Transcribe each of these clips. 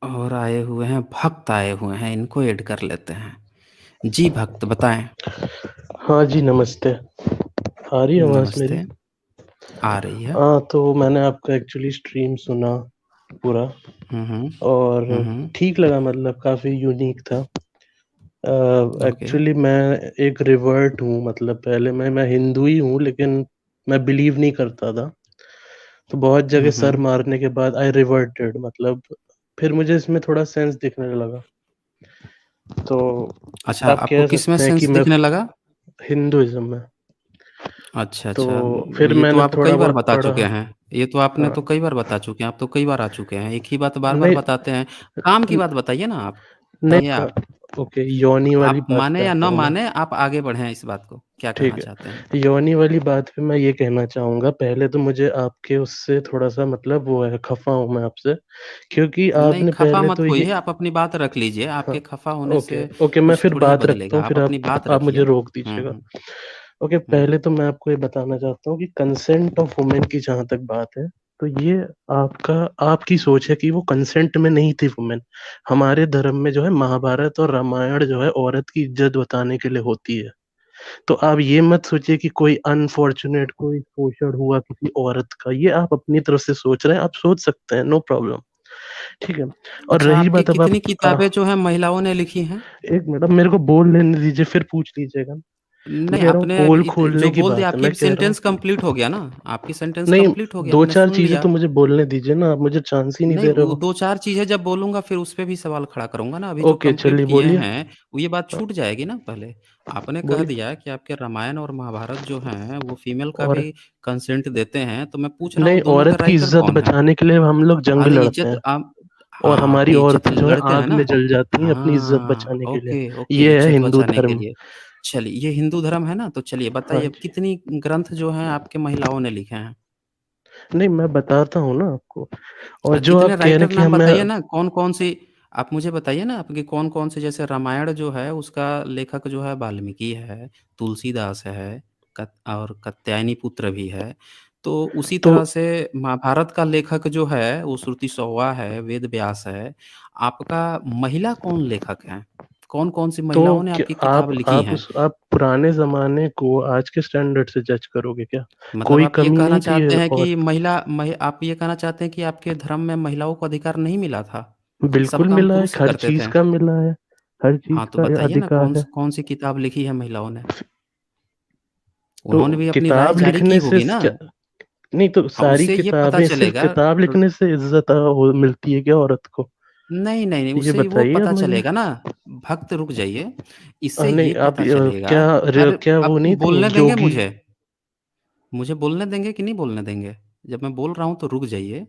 और आए हुए हैं भक्त, आए हुए हैं, इनको ऐड कर लेते हैं। जी भक्त बताएं। हाँ जी, नमस्ते। आ रही है आवाज़ मेरी? नमस्ते। आ रही है। हाँ, तो मैंने आपका एक्चुअली स्ट्रीम सुना पूरा हम्म। और हम्म। ठीक लगा, मतलब काफ़ी यूनिक था। ओके। एक्चुअली मैं एक रिवर्ट हूँ, मतलब पहले मैं हिंदू ही हूँ, लेकिन मैं बिलीव नहीं करता था। तो बहुत जगह सर हम्म। मारने के बाद आई रिवर्टेड, मतलब फिर मुझे इसमें थोड़ा सेंस दिखने लगा। तो अच्छा, आप आपको कह किस में सकते हैं कि सेंस मैं दिखने लगा? हिंदुइज्म में। अच्छा तो अच्छा। फिर ये तो मैंने आप थोड़ा कई बार बहुत बता पढ़ा। चुके हैं। ये तो आपने तो हाँ, कई बार बता चुके हैं, आप तो कई बार आ चुके हैं, एक ही बात बार बार नहीं बताते हैं। काम की बात बताइए ना आप। बताइए नहीं, आप। ओके, योनी वाली आप बात माने या करता न हूँ मैं। माने, आप आगे बढ़ें इस बात को, क्या कहना ठीक चाहते हैं? है, योनी वाली बात पे मैं ये कहना चाहूँगा, पहले तो मुझे आपके उससे थोड़ा-सा मतलब वो है, खफ़ा हूँ मैं आपसे, क्योंकि नहीं, आपने खफ़ा पहले मत तो होइए, ये। आप अपनी बात रख लीजिए, हाँ, आपके खफ़ा होने ओके, से ओके, मैं कुछ फिर थोड़ी ना बात रखता बदलेगा, हूँ, आप फिर अपनी आप बात आप रखिए। मुझे रोक दीजिएगा। ओके, हुँ। पहले तो मैं आपको ये बताना चाहता हूँ कि कंसेंट ऑफ वुमेन की जहाँ तक बात है, तो ये आपका आपकी सोच है कि वो कंसेंट में नहीं थी वुमेन। हमारे धर्म में जो है महाभारत और रामायण जो है औरत की इज़्ज़त बताने के लिए होती है। तो आप ये मत सोचिए कि कोई अनफॉर्च्यूनेट कोई शोषण हुआ किसी औरत का, ये आप अपनी तरफ से सोच रहे हैं, आप सोच सकते हैं, नो प्रॉब्लम, ठीक है। और अच्छा, रही आपकी बात अब आप कितनी किताबें जो हैं महिलाओं ने लिखी हैं? एक मिनट, अब मेरे को बोल लेने दीजिए, फिर पूछ लीजिएगा। मैं नहीं, कह रहा हूँ आपने पोल जो खोलने की बोल दिया, बात है, आपकी मैं कह रहा सेंटेंस हूँ। कंप्लीट हो गया ना, आपकी सेंटेंस नहीं, कंप्लीट हो गया, दो मैंने चार सुन चीजें लिया। तो मुझे बोलने दीजिए ना, आप मुझे चांस ही नहीं नहीं, दे रहे वो हो। 2-4 चीज़ें जब बोलूँगा फिर उस पे भी सवाल खड़ा करूँगा ना, अभी जो ओके, कंप्लीट चलिए किए बोलिए। हैं, वो ये बात हाँ, छूट जाएगी ना पहले। आपने कह बोलिए। दिया कि आपके रामायण और महाभारत जो हैं, वो फीमेल का और भी कंसेंट देते हैं, तो मैं पूछ रहा नहीं, हूँ दोनों के औरत की राइटर इज्जत कौन है? बचाने के लिए हम लोग जंग अरे लड़ते इज़्ज़त हैं, आप। और हाँ, हमारी आपने इज़्ज़त औरतें जो है लड़ते हैं आग ना? में जल जाती हैं अपनी इज्जत हाँ, बचाने के लिए। ओके, ओके, ये है इज़्ज़त हिंदू बचाने के धर्म। लिए। चलिए, ये हिंदू धर्म है ना, तो चलिए हाँ बताइए, अब जी। कितनी ग्रंथ जो हैं आपके महिलाओं ने लिखे हैं? नहीं, मैं बताता हूँ ना आपको। और जो कितने आप कह रहे हैं राइटर कि नाम हमें। बताइए ना, कौन-कौन सी। आप मुझे बताइए ना आपके कौन-कौन से, जैसे रामायण जो है उसका लेखक जो है वाल्मीकि है, तुलसीदास है, कत और कात्यायनी पुत्र भी है। तो उसी तो तरह से महाभारत का लेखक जो है वो श्रुति सौवा है, वेद व्यास है। आपका महिला कौन लेखक हैं? कौन-कौन सी तो महिलाओं ने क्या आपकी किताब लिखी हैं? आप पुराने जमाने को आज के स्टैंडर्ड से जज करोगे क्या? मतलब कोई आप ये कमी कहना नहीं थी चाहते हैं कि औरत। आप ये कहना चाहते हैं कि आपके धर्म में महिलाओं को अधिकार नहीं मिला था? सब बिल्कुल काम मिला है, पुरुष ही हर करते चीज थे? का मिला है, हर हाँ, चीज तो का बताइए ना अधिकार है। कौन सी किताब लिखी है महिलाओं ने? तो उन्होंने भी अपनी राय किताब जारी की लिखने से होगी ना? क्या? नहीं, तो हाँ, सारी उससे ये पता किताबें सिर्फ चलेगा। किताब लिखने से इज्जत मिलती है क्या औरत को? नहीं, नहीं, नहीं, ये उससे वो बताइए आप पता मुझे। चलेगा ना। भक्त रुक जाइए, इससे नहीं, ये आप पता चलेगा। क्या अरे, क्या वो आप नहीं थी बोलने देंगे जोगी? मुझे? मुझे बोलने देंगे कि नहीं बोलने देंगे? जब मैं बोल रहा हूँ तो रुक जाइए,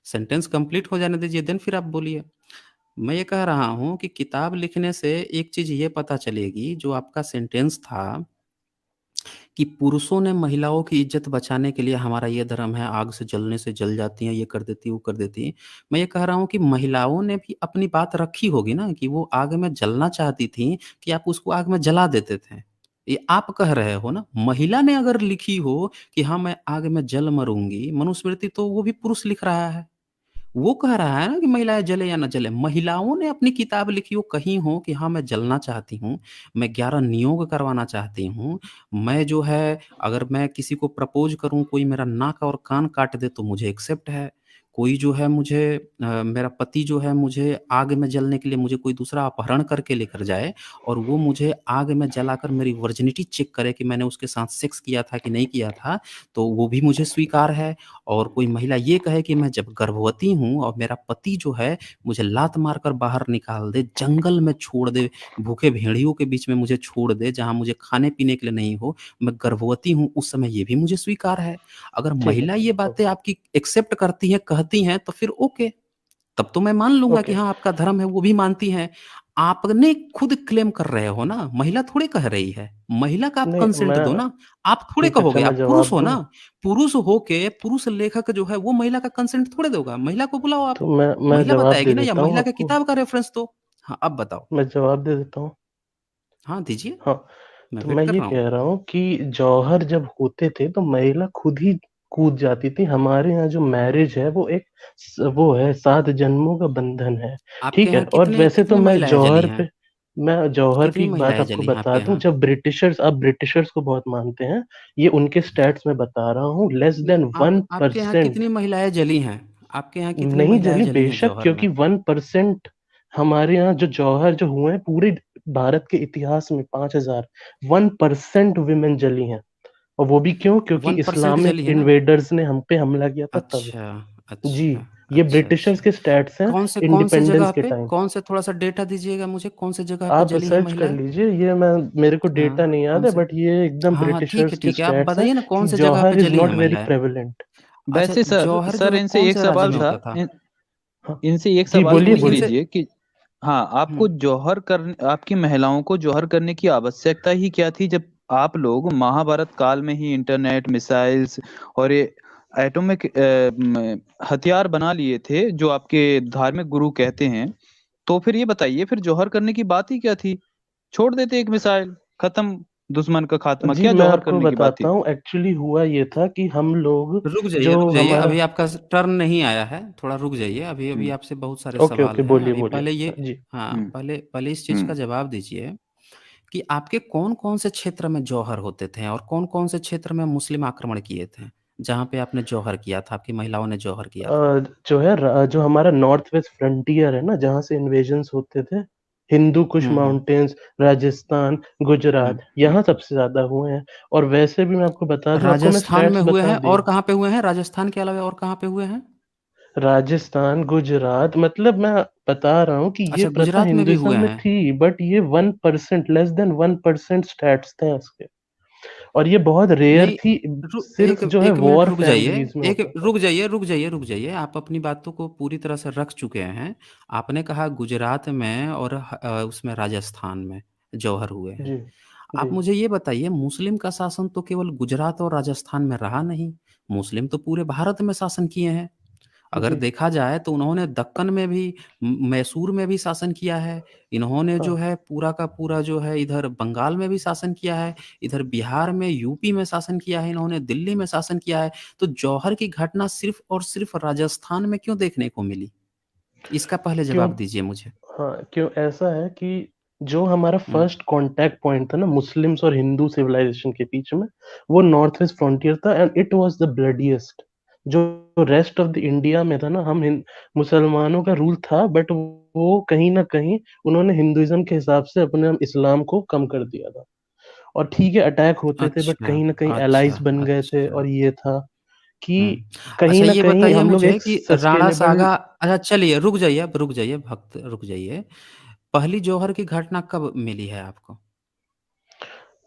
सेंटेंस कंप्लीट हो जाने दीजिए, देन फिर आप बोलिए। मैं ये कह रहा हूँ कि किताब लिखने से एक चीज़ ये पता चलेगी, जो आपका सेंटेंस था कि पुरुषों ने महिलाओं की इज्जत बचाने के लिए, हमारा ये धर्म है, आग से जलने से जल जाती हैं, ये कर देती, वो कर देती। मैं ये कह रहा हूँ कि महिलाओं ने भी अपनी बात रखी होगी ना, कि वो आग में जलना चाहती थीं, कि आप उसको आग में जला देते थे। ये आप कह रहे हो ना, महिला ने अगर लिखी हो कि हाँ, मैं आग में जल मरूँगी, मनुस्मृति, तो वो भी पुरुष लिख रहा है। वो कह रहा है ना कि महिलाएँ जले या ना जले। महिलाओं ने अपनी किताब लिखी हो, कही हो कि हाँ, मैं जलना चाहती हूँ, मैं 11 नियोग करवाना चाहती हूँ, मैं जो है, अगर मैं किसी को प्रपोज़ करूँ, कोई मेरा नाक और कान काट दे तो मुझे एक्सेप्ट है। कोई जो है मुझे मेरा पति जो है मुझे आग में जलने के लिए, मुझे कोई दूसरा अपहरण करके लेकर जाए और वो मुझे आग में जलाकर मेरी वर्जिनिटी चेक करे कि मैंने उसके साथ सेक्स किया था कि नहीं किया था, तो वो भी मुझे स्वीकार है। और कोई महिला ये कहे कि मैं जब गर्भवती हूँ और मेरा पति जो है मुझे लात मारकर बाहर निकाल दे, जंगल में छोड़ दे, भूखे भेड़ियों के बीच में मुझे छोड़ दे, जहाँ मुझे खाने-पीने के लिए नहीं हो, मैं गर्भवती हूँ, उस समय ये भी मुझे स्वीकार है। अगर ठीक है, महिला ये बातें ओके, आपकी एक्सेप्ट करती हैं, कहती हैं, तो फिर ओके, तब तो मैं मान लूँगा कि ओके। हाँ, आपका धर्म है, वो भी मानती हैं। आपने खुद क्लेम कर रहे हो ना, महिला थोड़ी कह रही है। महिला का आप नहीं, कंसेंट दो मैं ना। आप थोड़े ठीक है, अच्छा कहोगे, मैं आप पुरुष जवाब हो दूं? ना। पुरुष होके पुरुष लेखक जो है वो महिला का कंसेंट थोड़े देगा। महिला को बुलाओ आप। तो मैं महिला जवाब दे बताएगी ना, या देता हूँ महिला की आपको। किताब का रेफ़रेंस दो। हाँ, अब बताओ। मैं जवाब दे देता हूँ। हाँ, दीजिए, हाँ, मैं तो वेट मैं कर ये रहा हूँ। कह रहा हूँ कि जौहर जब होते थे तो महिला खुद ही कूद जाती थी। हमारे यहाँ जो मैरिज है वो एक वो है 7 जन्मों का बंधन है। आपके ठीक है। यहाँ और कितने वैसे तो कितनी महिलाएं जली हैं? मैं जौहर कितनी की एक बात महिलाएं आपको जली हैं बता आपके दूं। यहाँ? जब ब्रिटिशर्स, आप ब्रिटिशर्स को बहुत मानते हैं, ये उनके स्टैट्स में बता रहा हूँ, लेस नहीं, देन आप वन आपके यहाँ परसेंट कितनी महिलाएं जली हैं? आपके यहाँ कितनी नहीं महिलाएं जली जली हैं बेशक, जौहर में? क्योंकि 1%। हमारे यहाँ जो जौहर जो हुए हैं पूरे भारत के इतिहास में 5,000, 1% विमेन जली हैं। और वो भी क्यों? क्योंकि 1% इस्लामिक जली है ना? इन्वेडर्स ने हम पे हमला किया था तब। अच्छा, जी। अच्छा, ये अच्छा, ब्रिटिशर्स अच्छा। के स्टैट्स हैं कौन से जगह इंडिपेंडेंस के पे, टाइम। कौन से, थोड़ा सा डेटा दीजिएगा मुझे, कौन से जगह पे आप जली है सर्च कर महिलाएं? लीजिए, ये मैं मेरे को डेटा हाँ, नहीं याद कौन है, से? बट ये एकदम हाँ, हाँ, ठीक है, ब्रिटिशर्स के ठीक है, आप स्टैट्स हैं बताइए ना कौन कि से जगह पे जौहर इज जली हैं नॉट वेरी महिलाएं? प्रेवलेंट। अच्छा, वैसे सर जौहर जो सर है इनसे कौन एक से सवाल राज्य में था। होता था? हाँ इनसे एक जी, सवाल बोलिए पूछ बोलिए। इनसे। लीजिए कि हाँ, आपको हम्म। जौहर करने, आपकी महिलाओं को जौहर करने की आवश्यकता ही क्या थी, जब आप लोग महाभारत काल में ही इंटरनेट, मिसाइल्स और ये एटॉमिक हथियार बना लिए थे, जो आपके धार्मिक गुरु कहते हैं। तो फिर ये बताइए, फिर जौहर करने की बात ही क्या थी? छोड़ देते एक मिसाइल, खत्म, दुश्मन का खात्मा, जी क्या मैं जौहर आपको करने की बात बताता थी? हूँ, एक्चुअली हुआ ये था कि हम लोग जो रुक जाइए, हमारा। अभी आपका टर्न नहीं आया है, थोड़ा रुक जाइए, अभी अभी हम्म। आपसे बहुत सारे ओके सवाल ओके, हैं बोलिए अभी, बोलिए। पहले ये। हाँ जी। हाँ, हम्म। पहले पहले इस चीज़ का हम्म। जवाब दीजिए कि आपके कौन कौन से क्षेत्र में जौहर होते थे और कौन कौन से क्षेत्र में मुस्लिम आक्रमण किए थे, जहाँ पे आपने जौहर किया था, आपकी महिलाओं ने जौहर किया था? जो है जो हमारा नॉर्थ वेस्ट फ्रंटियर है ना, जहाँ से इन्वेजन्स होते थे, हिंदू कुश हम्म, माउंटेन्स, राजस्थान, हम्म, गुजरात, हम्म। यहाँ सबसे ज्यादा हुए हैं। और वैसे भी मैं आपको बता दूं, आपको मैं राजस्थान में स्टैट्स हुए बता हैं और दिए। कहाँ पे हुए हैं? राजस्थान के अलावा और कहाँ पे हुए हैं? राजस्थान, गुजरात, मतलब मैं बता रहा हूँ कि ये अच्छा, प्रथा गुजरात में भी हिंदुइज्म हुए में हैं? थी, बट ये 1%, लेस देन 1% स्टैट्स थे इसके। और ये बहुत रेयर नहीं, थी। एक सिर्फ जो है एक मिनट वॉर रुक जाइए। फैमिलीज में एक होता था। रुक जाइए, रुक जाइए, रुक जाइए, आप अपनी बातों को पूरी तरह से रख चुके हैं। आपने कहा गुजरात में और उसमें राजस्थान में जौहर हुए हैं। जी जी आप मुझे ये बताइए, मुस्लिम का शासन तो केवल गुजरात और राजस्थान में रहा नहीं, मुस्लिम तो पूरे भारत में शासन किए हैं। अगर जी। देखा जाए तो उन्होंने दक्कन में भी, मैसूर में भी शासन किया है। इन्होंने जो हाँ, है पूरा का पूरा जो है इधर बंगाल में भी शासन किया है, इधर बिहार में, यूपी में शासन किया है, इन्होंने दिल्ली में शासन किया है। तो जौहर की घटना सिर्फ और सिर्फ राजस्थान में क्यों देखने को मिली? इसका पहले क्यों? जवाब दीजिए मुझे। हाँ, क्यों ऐसा है कि जो हमारा हम्म। फर्स्ट कांटेक्ट पॉइंट था ना मुस्लिम्स और हिंदू सिविलाइजेशन के बीच में, वो नॉर्थ वेस्ट फ्रंटियर था, and it was the bloodiest. जो रेस्ट ऑफ द इंडिया में था ना, मुसलमानों का रूल था, बट वो कहीं ना कहीं उन्होंने हिंदुइज्म के हिसाब से अपने इस्लाम को कम कर दिया था। और ठीक है, अटैक होते थे, बट अच्छा, कहीं ना कहीं अच्छा, एलाइज बन गए थे। अच्छा। और ये था कि हुँ। कहीं अच्छा, ना ये कहीं बताइए हम लोग मुझे एक कि राणा सस्टेनेबल। सागा, अच्छा चलिए रुक जाइए, अब रुक जाइए भक्त, रुक जाइए। पहली जौहर की घटना कब मिली है आपको?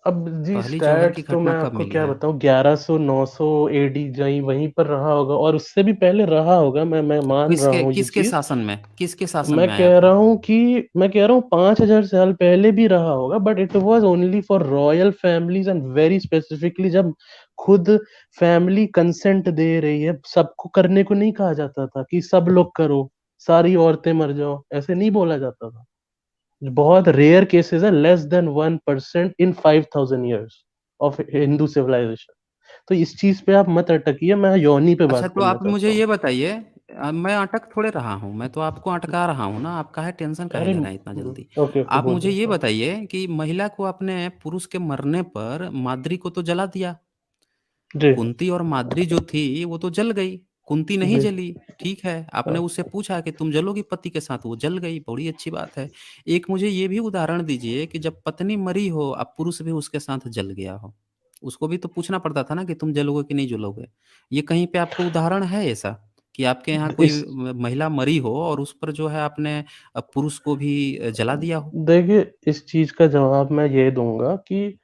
अब जी पहली जौहर की स्टैट्स तो मैं घटना कब आपको मिली क्या है? बताऊं, 1100 900 एडी जहीं वहीं पर रहा होगा, और उससे भी पहले रहा होगा, मैं मान रहा किसके हूँ ये किसके चीज। शासन में, किसके शासन में आया था? मैं कह रहा हूँ 5,000 साल पहले भी रहा होगा, but it was only for royal families, and very specifically जब खुद फैमिली कंसेंट दे रही है। सबको करने को नहीं कहा जाता था कि सब लोग करो, सारी औरतें मर जाओ, ऐसे नहीं बोला जाता था। बहुत रेयर केसेस है, less than 1% in 5,000 years of Hindu civilization. तो इस चीज पे आप मत अटकिए, मैं योनी पे अच्छा, बात तो करना आप मुझे चाहता हूँ। ये बताइए, मैं अटक थोड़े रहा हूँ, मैं तो आपको अटका रहा हूँ ना, आप काहे टेंशन काहे अरे ले रहे हैं इतना जल्दी? ओके ओके, आप मुझे बोलिए। ये हाँ बताइए कि महिला को अपने पुरुष के मरने पर माद्री को तो जला दिया। जी कुंती और माद्री जो थी वो तो जल गई, कुंती नहीं जी। जली। ठीक है, आपने हाँ, उससे पूछा कि तुम जलोगी पति के साथ, वो जल गई, बड़ी अच्छी बात है। एक मुझे ये भी उदाहरण दीजिए कि जब पत्नी मरी हो, अब पुरुष भी उसके साथ जल गया हो, उसको भी तो पूछना पड़ता था ना कि तुम जलोगे कि नहीं जलोगे? ये कहीं पे आपको उदाहरण है ऐसा कि आपके यहाँ कोई इस महिला मरी हो और उस पर जो है आपने पुरुष को भी जला दिया हो? देखिए, इस चीज का जवाब मैं ये दूंगा कि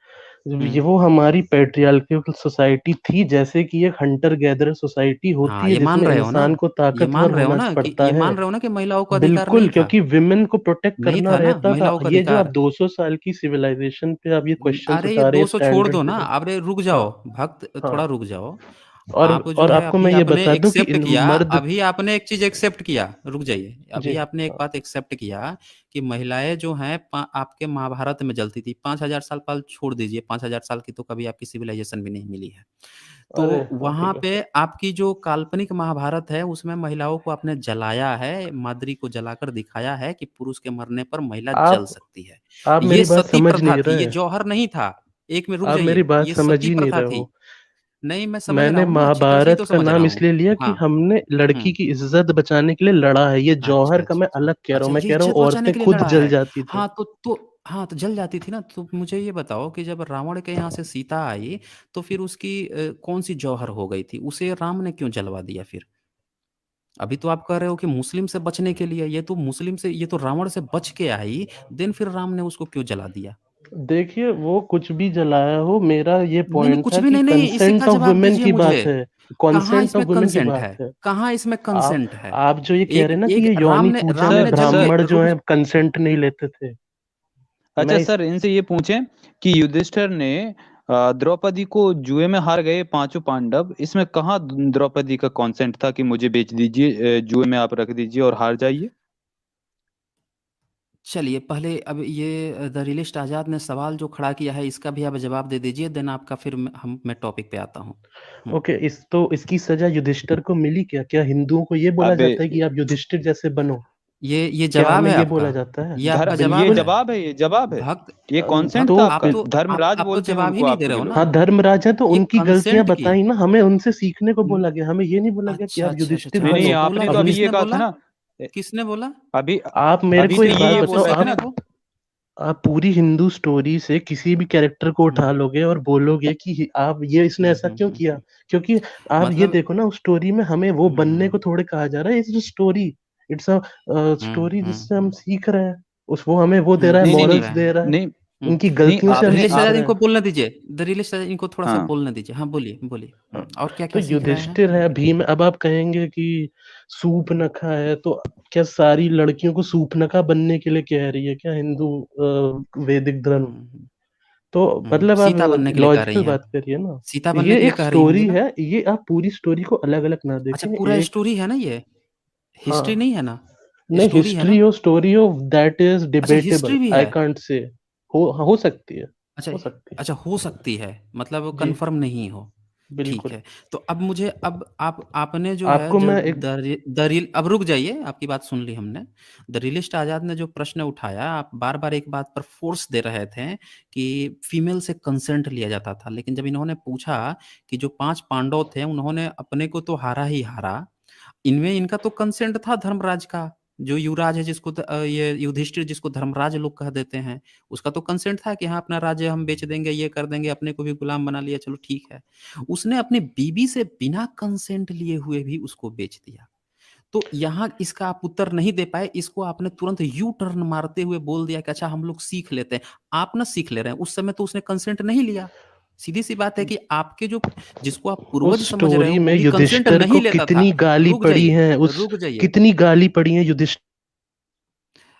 ये हम्म। वो हमारी पेट्रियार्कल सोसाइटी थी, जैसे कि एक हंटर गैदर सोसाइटी हाँ, होती है ये मान जिसमें रहे हो ना? इंसान को ये ताकतवर मान रहे हो होना ना कि पड़ता ये है। मान रहे हो ना कि महिलाओं को अधिकार बिल्कुल, नहीं था? क्योंकि विमेन को प्रोटेक्ट नहीं करना था ना रहता था। महिलाओं का ये जो आप अधिकार? 200 साल की सिविलाइजेशन पे आप ये क्वेश्चंस अरे ये उठा रहे हैं 200 छोड़ स्टैंडर्ड दो पे ना, तो। अरे रुक हाँ जाओ भक्त, हाँ। थोड़ा रुक जाओ। आप जो और है आपको मैं अभी ये आपने बता दूं कि एक्सेप्ट किया, मर्द अभी आपने एक चीज एक्सेप्ट किया, रुक जाइए, अभी जी आपने एक बात एक्सेप्ट किया कि महिलाएं जो हैं आपके महाभारत में जलती थी। 5,000 साल पहले छोड़ दीजिए, 5,000 साल की तो कभी आपकी सिविलाइजेशन भी नहीं मिली है। तो अरे हाँ वहां ठीक है। पे आपकी जो काल्पनिक महाभारत है उसमें महिलाओं को आपने जलाया है, माद्री को जलाकर दिखाया है कि पुरुष के मरने पर महिला जल आप सकती है। आप ये मेरी बात सती समझ प्रथा नहीं थी, ये रहे। जौहर नहीं था। एक में रुक आप मेरी जाइए, बात ये समझ सती ही नहीं प्रथा रहे थी। हो। नहीं, मैं समझ रहा मैंने हूँ ना, अच्छी तरह से ही महाभारत तो का समझ रहा नाम हूँ। इसलिए लिया कि हाँ। हमने लड़की की इज्जत बचाने के लिए लड़ा है। ये अच्छा, जौहर का अच्छा, मैं अच्छा। अलग कह रहा हूँ। अच्छा, मैं ये कह रहा हूँ इज़्ज़त बचाने औरतें के लिए खुद लड़ा जल है। जाती थी। हाँ, हाँ, तो जल जाती थी ना, तो मुझे ये बताओ कि जब रावण के यहाँ से सीता आई, तो फिर उसकी कौन-सी जौहर हो गई थी? उसे राम ने क्यों जलवा दिया फिर? अभी तो आप कह रहे हो कि मुस्लिम से बचने के लिए, ये तो रावण से बच के आई, देन फिर राम ने उसको क्यों जला दिया? देखिए वो कुछ भी जलाया हो, मेरा ये नहीं, नहीं, पॉइंट कुछ था भी कि नहीं, नहीं, इसी का कंसेंट ऑफ जवाब वुमेन दीजिए की मुझे। बात है। कहाँ कंसेंट ऑफ इसमें वुमेन की कंसेंट बात है? है। कहाँ इसमें आप कंसेंट है? आप जो ये कह एक रहे हैं ना कि एक ये योनि पूजा राम में सर ने जब ब्राह्मण जो रुक है कंसेंट नहीं लेते थे। अच्छा मैं इस सर, इनसे ये पूछें कि युधिष्ठिर ने द्रौपदी को जुए में हार गए पांचों पांडव, इसमें कहाँ द्रौपदी का कॉन्सेंट था कि मुझे बेच दीजिए, जुए में आप रख दीजिए और हार जाइए? चलिए, पहले अब ये द रियलिस्ट आज़ाद ने सवाल जो खड़ा किया है, इसका भी आप जवाब दे दीजिए, देन आपका फिर मैं टॉपिक पे आता हूँ। ओके, इस तो इसकी सजा युधिष्ठिर को मिली क्या? क्या हिंदुओं को ये बोला अबे जाता है कि आप युधिष्ठिर जैसे बनो? ये क्या जवाब हमें है ये आपका? बोला जाता है? ये आपका ये जवाब है? बिल्कुल। जवाब है, ये जवाब है, भक्त ये कॉन्सेंट भक्त था तो आपका। धर्मराज आप तो बोलते हैं जवाब ही उनको, नहीं दे आपके रहे हो लोग। ना। हाँ, धर्मराज है तो ये उनकी गलतियां कंसेंट की बताई ना, हमें उनसे सीखने को बोला गया। हमें ये नहीं बोला गया कि अच्छा, आप अच्छा, अच्छा, युधिष्ठिर अच्छा, नहीं हाँ, नहीं, तो बनो बोला आपने तो तो अभी अपनी। ये किसने कहा था बोला? ना। किसने बोला? अभी आप मेरे अभी को तो एक ये बात ये बताओ, बोल रहे थे किसने ना। वो? आप पूरी हिंदू स्टोरी से किसी भी कैरेक्टर को हुँ, उठा लोगे और बोलोगे कि आप ये इसने ऐसा क्यों किया? हुँ। क्योंकि आप ये मतलब देखो ना, उस स्टोरी में हमें वो बनने हुँ, को थोड़े कहा जा रहा है। It's story, it's a story जिससे हम हुँ। सीख रहे हैं। उस वो हमें वो दे रहा है, नहीं नहीं सीख नहीं मॉरल्स रहे दे हैं। रहा है। नहीं हुँ, उनकी नहीं, गलतियों से हम आपने रियलिस्ट सीख आज़ाद रहे इनको हैं। बोलने दीजिए, द रियलिस्ट आज़ाद इनको थोड़ा-सा हाँ, बोलने दीजिए। हाँ, बोलिए, बोलिए। हाँ, और तो क्या-क्या सीख रहे हैं? युधिष्ठिर है, भीम। अब आप कहेंगे कि सूपनखा है, तो क्या सारी लड़कियों को सूपनखा बनने के लिए कह रही है क्या हिंदू वैदिक धर्म? हुँ, तो मतलब आप सीता बनने के लिए कह रही लॉजिकल हैं। बात करिए ना। सीता बनने ये के लिए एक कह रही होंगी स्टोरी ना? है, ये आप पूरी स्टोरी को अलग अलग ना अच्छा, देखें। पूरा एक स्टोरी है ना ये? हिस्ट्री हाँ, नहीं है ना? नहीं, स्टोरी है हिस्ट्री ना? और स्टोरी ऑफ दैट इज अच्छा, हिस्ट्री डिबेटेबल, भी आई है। Can't say. हो सकती है। अच्छा, हो सकती है। अच्छा, हो सकती है, मतलब जी कन्फर्म नहीं हो। ठीक बिल्कुल। है। तो अब मुझे अब आप आपने जो है आपको ज मैं एक द रिल अब रुक जाइए, आपकी बात सुन ली हमने। द रियलिस्ट आज़ाद ने जो प्रश्न उठाया, आप बार-बार एक बात पर फ़ोर्स दे रहे थे कि फीमेल से कंसेंट लिया जाता था। लेकिन जब इन्होंने पूछा कि जो 5 पांडव थे, उन्होंने अपने को तो हारा ही हारा, इनमें इनका तो कंसेंट था धर्मराज का, जो युवराज है जिसको ये युधिष्ठिर जिसको धर्मराज लोग कह देते हैं, उसका तो कंसेंट था कि हाँ, अपना राज्य हम बेच देंगे, ये कर देंगे, अपने को भी गुलाम बना लिया, चलो ठीक है। उसने अपनी बीवी से बिना कंसेंट लिए हुए भी उसको बेच दिया। तो यहाँ इसका आप उत्तर नहीं दे पाए, इसको आपने तुरंत यू टर्न मारते हुए बोल दिया कि अच्छा हम लोग सीख लेते हैं। आप ना सीख ले रहे हैं, उस समय तो उसने कंसेंट नहीं लिया। सीधी-सी बात है कि आपके जो जिसको आप पूर्वज उस समझ रहे हो, स्टोरी में वो भी कंसेंट युधिष्ठिर नहीं को लेता था। कितनी गाली रुक पड़ी जाइए, है, उस रुक जाइए। कितनी गाली पड़ी है युधिष्ठिर।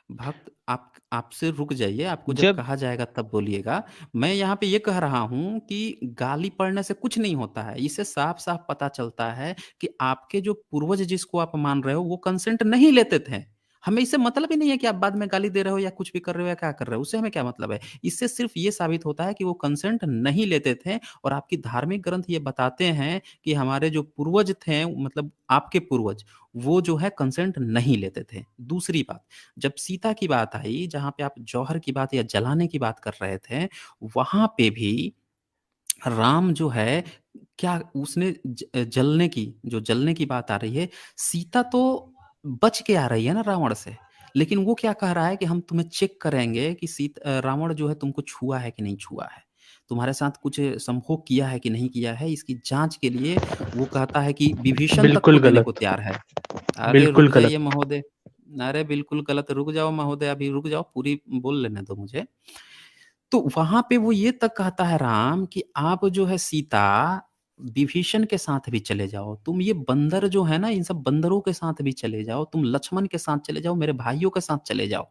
भक्त आप आपसे रुक जाइए, आपको जब जब कहा जाएगा तब बोलिएगा। मैं यहाँ पे ये कह रहा हूँ कि गाली पड़ने से कुछ नहीं होता है। इससे साफ-साफ पता चलता है कि आपके जो पूर्वज जिसको आप मान रहे हो, वो कंसेंट नहीं लेते थे। हमें इससे मतलब ही नहीं है कि आप बाद में गाली दे रहे हो या कुछ भी कर रहे हो या क्या कर रहे हो, उससे हमें क्या मतलब है। इससे सिर्फ़ ये साबित होता है कि वो कंसेंट नहीं लेते थे और आपकी धार्मिक ग्रंथ ये बताते हैं कि हमारे जो पूर्वज थे, मतलब आपके पूर्वज, वो जो है कंसेंट नहीं लेते थे। दूसरी बात, जब सीता की बात आई, जहाँ पे आप जौहर की बात या जलाने की बात कर रहे थे, वहाँ पे भी राम जो है, क्या उसने जलने की बात आ रही है, सीता तो बच के आ रही है ना रावण से। लेकिन वो क्या कह रहा है कि हम तुम्हें चेक करेंगे कि रावण जो है तुमको छुआ है कि नहीं छुआ है। तुम्हारे साथ कुछ संभोग किया है कि नहीं किया है, इसकी जाँच के लिए वो कहता है कि विभीषण तक बिल्कुल को देने को गलत। तैयार है। अरे बिल्कुल रुक जाइए गलत। महोदय। अरे बिल्कुल गलत, रुक जाओ महोदय, अभी रुक जाओ, पूरी बोल लेने दो मुझे। तो वहाँ पे वो ये तक कहता है राम कि आप जो है सीता, विभीषण के साथ भी चले जाओ। तुम ये बंदर जो है ना, इन सब बंदरों के साथ भी चले जाओ। तुम लक्ष्मण के साथ चले जाओ, मेरे भाइयों के साथ चले जाओ।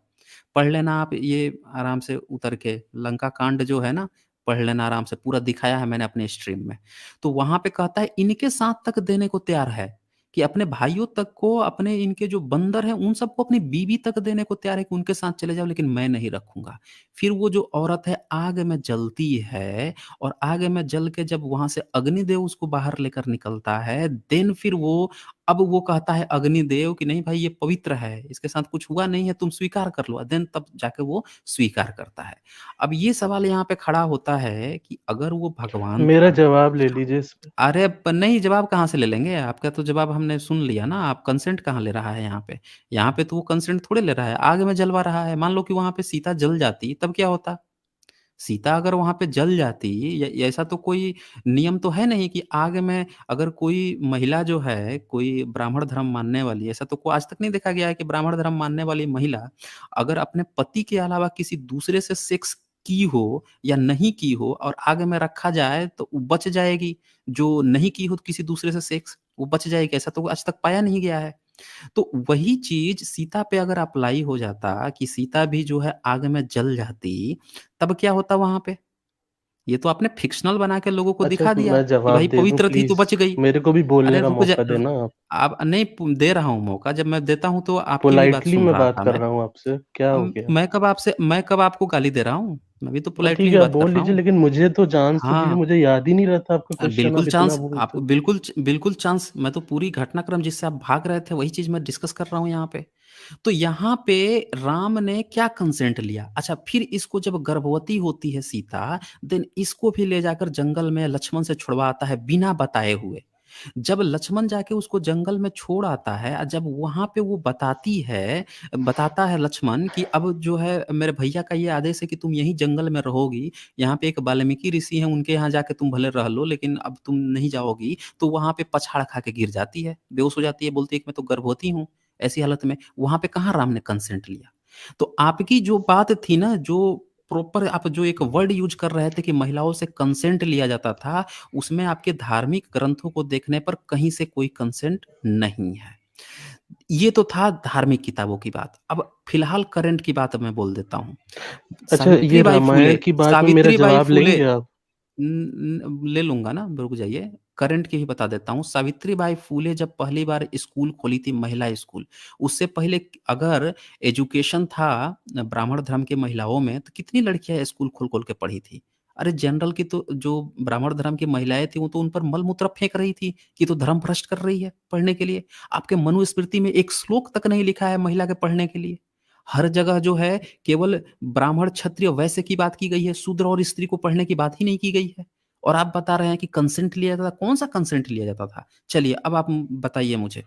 पढ़ लेना आप ये आराम से उतर के, लंका कांड जो है ना, पढ़ लेना आराम से, पूरा दिखाया है मैंने अपने स्ट्रीम में। तो वहाँ पे कहता है इनके साथ तक देने को तैयार है, कि अपने भाइयों तक को, अपने इनके जो बंदर हैं उन सबको अपनी बीवी तक देने को तैयार है कि उनके साथ चले जाओ, लेकिन मैं नहीं रखूंगा। फिर वो जो औरत है आग में जलती है, और आग में जल के जब वहां से अग्निदेव उसको बाहर लेकर निकलता है, देन फिर वो, अब वो कहता है अग्निदेव कि नहीं भाई ये पवित्र है, इसके साथ कुछ हुआ नहीं है, तुम स्वीकार कर लो। देन तब जाके वो स्वीकार करता है। अब ये सवाल यहाँ पे खड़ा होता है कि अगर वो भगवान मेरा था, जवाब ले लीजिए इस पे। अरे नहीं, जवाब कहाँ से ले लेंगे, आपका तो जवाब हमने सुन लिया ना। आप कंसेंट कहाँ ले रहा है यहाँ पे? यहाँ पे तो वो कंसेंट थोड़े ले रहा है, आग में जलवा रहा है। मान लो कि वहां पे सीता जल जाती, तब क्या होता? सीता अगर वहां पे जल जाती, ऐसा तो कोई नियम तो है नहीं कि आग में अगर कोई महिला जो है, कोई ब्राह्मण धर्म मानने वाली, ऐसा तो को आज तक नहीं देखा गया है कि ब्राह्मण धर्म मानने वाली महिला अगर अपने पति के अलावा किसी दूसरे से सेक्स की हो या नहीं की हो और आग में रखा जाए तो वो बच जाएगी। जो नहीं की हो किसी दूसरे से सेक्स, वो बच जाएगी, ऐसा तो आज तक पाया नहीं गया है। तो वही चीज सीता पे अगर अप्लाई हो जाता कि सीता भी जो है आग में जल जाती, तब क्या होता वहां पे? ये तो आपने फिक्शनल बना के लोगों को अच्छा, दिखा दिया मैं कि भाई जवाब दे दूं पवित्र थी तो प्लीज? बच गई। मेरे को भी बोलने अरे का रुक जा, मौका देना आप। आप नहीं दे रहा हूँ मौका, जब मैं देता हूँ तो आपकी भी बात पोलाइटली सुन मैं रहा बात था कर मैं। रहा हूँ आपसे, क्या हो गया? मैं कब आपको गाली दे रहा हूँ? मैं भी तो तो पोलाइटली ठीक ही है, आप बात कर बोल रहा लीजिए, हूँ। लेकिन मुझे तो चांस तो दीजिए, हाँ, मुझे याद ही नहीं रहता आपका क्वेश्चन, बिल्कुल आप इतना चांस बोलते आपको, हो। बिल्कुल चांस। मैं तो पूरी घटनाक्रम जिससे आप भाग रहे थे वही चीज मैं डिस्कस कर रहा हूँ यहाँ पे। तो यहाँ पे राम ने क्या कंसेंट लिया? अच्छा, फिर इसको जब गर्भवती होती है सीता, देन इसको भी ले जाकर जंगल में लक्ष्मण से छुड़वाता है बिना बताए हुए। जब लक्ष्मण जाके उसको जंगल में छोड़ आता है, जब वहां पे वो बताता है लक्ष्मण कि अब जो है मेरे भैया का ये आदेश है कि तुम यहीं जंगल में रहोगी, यहाँ पे एक वाल्मीकि ऋषि हैं, उनके यहाँ जाके तुम भले रह लो, लेकिन अब तुम नहीं जाओगी। तो वहां पे पछाड़ खा के गिर जाती है, बेहोश हो जाती है, बोलती है कि मैं तो गर्भवती हूँ। ऐसी हालत में वहां पे कहाँ राम ने कंसेंट लिया? तो आपकी जो बात थी ना, जो प्रॉपर आप जो एक वर्ड यूज कर रहे थे कि महिलाओं से कंसेंट लिया जाता था, उसमें आपके धार्मिक ग्रंथों को देखने पर कहीं से कोई कंसेंट नहीं है। ये तो था धार्मिक किताबों की बात। अब फिलहाल करंट की बात मैं बोल देता हूँ। अच्छा, ये सावित्रीबाई रामायण फुले, की बात में मेरा सावित्रीबाई जवाब फुले, लेंगे आप? ले लूंगा ना, रुक जाइए। करंट की ही बता देता हूँ। सावित्रीबाई फुले जब पहली बार स्कूल खोली थी, महिला स्कूल, उससे पहले अगर एजुकेशन था ब्राह्मण धर्म के महिलाओं में, तो कितनी लड़कियां स्कूल खोल खोल के पढ़ी थी। अरे जनरल की तो जो ब्राह्मण धर्म की महिलाएं थी वो तो उन पर मल मूत्र फेंक रही थी कि तो धर्म भ्रष्ट कर रही है पढ़ने के लिए। आपके मनुस्मृति में एक श्लोक तक नहीं लिखा है महिला के पढ़ने के लिए। हर जगह जो है केवल ब्राह्मण क्षत्रिय वैश्य की बात की गई है, शूद्र और स्त्री को पढ़ने की बात ही नहीं की गई है। और आप बता रहे हैं कि कंसेंट लिया जाता था, कौन सा कंसेंट लिया जाता था? चलिए अब आप बताइए मुझे,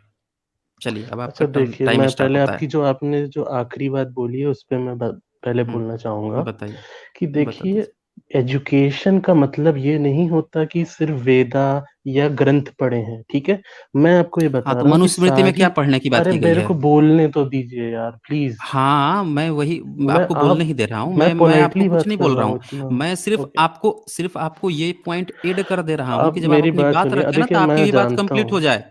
चलिए अब आपका अच्छा देखिए, टाइम मैं स्टार्ट पहले होता है। आपकी जो आपने जो आखिरी बात बोली है उस पे मैं पहले बोलना चाहूंगा बताइए, कि बता देखिए, दीजिए। एजुकेशन का मतलब ये नहीं होता कि सिर्फ वेदा या ग्रंथ पढ़े हैं, ठीक है? मैं आपको ये हाँ, बता तो रहा हूँ कि मनुस्मृति में सारी, क्या पढ़ने की बात अरे की गई मेरे है? को बोलने तो दीजिए यार प्लीज। हाँ, मैं वही मैं आपको बोलने आप ही दे रहा हूँ। मैं मैं आपको पोलाइटली कुछ बात नहीं कर बोल रहा रहा हूँ हूँ। इतना। मैं ओके, सिर्फ आपको ये पॉइंट ऐड कर दे रहा हूँ आप कि जब आप मेरी अपनी बात बात सुनिए। रखें ना देखिए, तो आपकी मैं भी बात जानता कंप्लीट हो हूँ। जाए।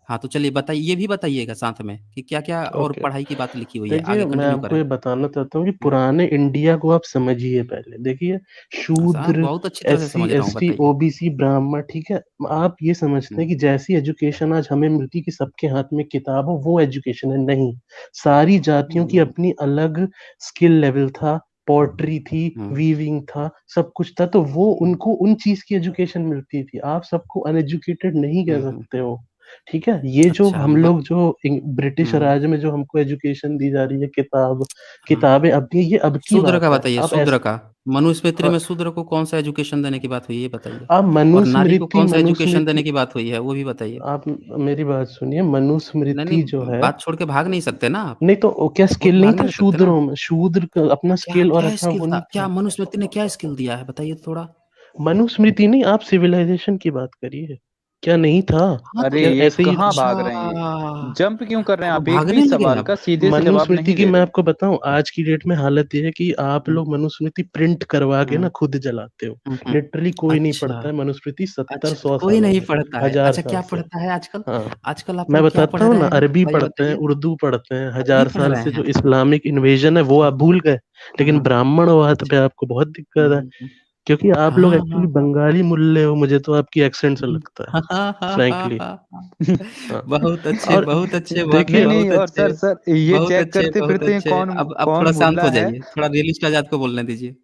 हाँ, तो चलिए बताइए, ये भी बताइएगा साथ में कि क्या-क्या और ओके, पढ़ाई की बात लिखी हुई है, देखिए, आगे मैं कंटिन्यू आपको करें। ये बताना चाहता हूँ कि हुँ, पुराने इंडिया को आप समझिए पहले। देखिए, साहब शूद्र, बहुत अच्छी तरह से एससी समझ रहा हूँ, एसटी बताइए। ओबीसी ब्राह्मण, ठीक है? आप ये समझते हुँ, हैं कि जैसी एजुकेशन आज हमें मिलती कि सबके हाथ में किताब हो, वो एजुकेशन है? नहीं। सारी जातियों की हुँ, अपनी अलग स्किल लेवल था, पॉटरी थी, हुँ, वीविंग था, सब कुछ था, तो वो हुँ, उनको उन चीज की एजुकेशन मिलती थी। आप सबको अनएजुकेटेड नहीं कह हुँ, सकते हो, ठीक है? ये जो अच्छा हम लोग जो ब्रिटिश हुँ, राज में जो हमको एजुकेशन दी जा रही है, हाँ। किताबें, अब ये अब की शूद्र बात का है। बताइए, आप शूद्र ऐसे, का। मनुस्मृति हाँ, में शूद्र को कौन सा एजुकेशन देने की बात हुई है, ये बताइए। आप और नारी को मनुस्मृति कौन सा एजुकेशन देने मनुस्मृति की बात हुई है, वो भी बताइए। आप मेरी बात सुनिए, नहीं, मनुस्मृति जो नहीं, है, बात छोड़ के भाग नहीं सकते ना आप। नहीं तो क्या छोड़ स्किल के नहीं भाग था नहीं सकते ना। शूद्रों में? शूद्र का अपना क्या स्किल और क्या अपना स्किल वो था? नहीं क्या था? मनुस्मृति ने क्या स्किल दिया है, बताइए तो थोड़ा। मनुस्मृति नहीं, आप सिविलाइजेशन की बात करिए, क्या नहीं था? हाँ तो अरे क्या ये ऐसे ही? कहाँ अच्छा, भाग रहे हैं? ये जंप क्यों कर रहे हैं? अब आप एक भी भागने लगे सवाल आप। का सीधे से जवाब मनुस्मृति नहीं की दे मैं रहे। आपको बताऊं, आज की डेट में हालत ये है कि आप हम्म, लोग मनुस्मृति प्रिंट करवा के ना हम्म, खुद जलाते हो। हम्म, लिटरली कोई नहीं अच्छा, पढ़ता है मनुस्मृति अच्छा, 70-100 कोई सालों नहीं से, पढ़ता है। 1000 अच्छा, साल क्या से। पढ़ता है आजकल? हाँ, आजकल आप मैं लोग क्या बताता पढ़ हूँ रहे ना, हैं अरबी भाई, पढ़ते हैं, बताइए। उर्दू पढ़ते हैं, अरबी 1000 पढ़ रहे से जो हैं। इस्लामिक इन्वेजन है वो आप भूल गए, लेकिन हाँ, ब्राह्मणवाद पे अच्छा, आपको बहुत दिक्कत है। क्योंकि आप लोग हाँ, एक्चुअली हाँ, हाँ। बंगाली मुल्ले हो, मुझे तो आपकी एक्सेंट से लगता है, हाँ, हाँ, हाँ, फ्रैंकली। हाँ, हाँ। हाँ, बहुत अच्छे, और बहुत अच्छे वाक़ई नहीं देखिए नहीं, बहुत और अच्छे, सर ये बहुत चेक अच्छे, करते बहुत फिरते हैं अच्छे। कौन अब कौन थोड़ा शांत मुल्ला हो है। जाइए, थोड़ा रियलिस्ट आज़ाद को बोलने दीजिए।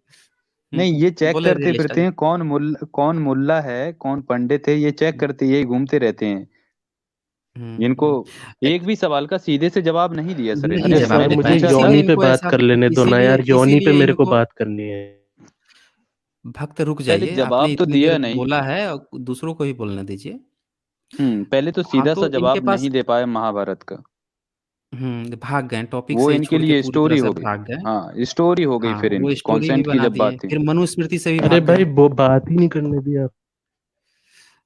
नहीं, ये चेक बोले करते रियलिस्ट फिरते हैं आज़ाद। कौन मुल्ला है, कौन पंडित है, ये चेक हुँ, करते यही घूमते रहते हैं। हुँ, इनको हुँ। एक भी सवाल का सीधे से जवाब नहीं दिया सर नहीं अरे इन्होंने। जवाब सर, दे मैंने पाए, मुझे पूछा था। इसीलिए यौनी पे इनको बात ऐसा कर लेने दो ना इसीलिए यार, यौनी पे इसीलिए मेरे को इनको बात करनी है। भक्त रुक पहले जाइए, आपने जवाब तो इतनी देर दिया नहीं। बोला है और दूसरों को ही बोलने दीजिए। पहले तो हाँ, सीधा सा तो इनके जवाब पास नहीं दे पाए महाभारत का। भाग गए, टॉपिक वो से ही इनके छोड़ के लिए पूरी तरह स्टोरी से हो गई। भाग गए। हाँ, स्टोरी हो गई हाँ, फिर वो इनकी, स्टोरी ही कॉन्सेंट की बना जब दिए, बात थी। फिर मनुस्मृति से भी अरे भाग भाई, गए। वो बात ही नहीं करने दी आप।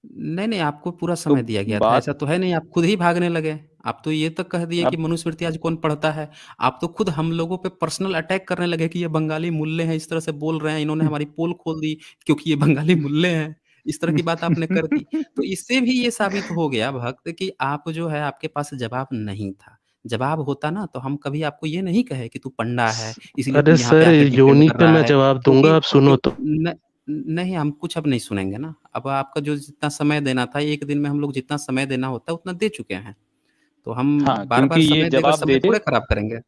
नहीं, नहीं, आपको पूरा तो समय दिया गया था, बात ऐसा तो है नहीं आप खुद ही भागने लगे। आप तो ये तक कह दिए कि अब मनुस्मृति आज कौन पढ़ता है। आप तो खुद हम लोगों पे पर्सनल अटैक करने लगे कि ये बंगाली मुल्ले हैं, इस तरह से बोल रहे हैं, इन्होंने हमारी पोल खोल दी क्योंकि ये बंगाली मुल्ले हैं। इस तरह की बात आपने कर दी। तो इससे भी ये साबित हो गया भक्त कि आप जो है आपके पास जवाब नहीं था। जवाब होता ना तो हम कभी आपको ये नहीं कहे कि तू पंडा है, इसलिए तू अरे यहाँ पे सर, आके डिफेंड योनी कर पे रहा मैं है। जवाब दूंगा, क्योंकि आप सुनो क्यों तो। न नहीं, हम कुछ अब नहीं सुनेंगे ना। अब आपका जो जितना समय देना था, एक दिन में हम लोग जितना समय देना होता है, उतना दे चुके हैं। तो हम हाँ, क्योंकि बार-बार ये समय देकर जवाब समय देते। थोड़े खराब करेंगे।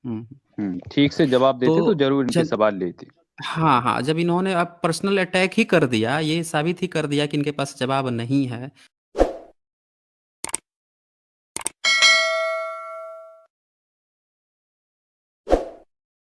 हुँ। ठीक से जवाब तो देते तो जरूर इनके जब सवाल लेते। हाँ, हाँ, जब इन्होंने अब पर्सनल अटैक ही कर दिया, ये साबित ही कर दिया कि इनके पास जवाब नहीं है,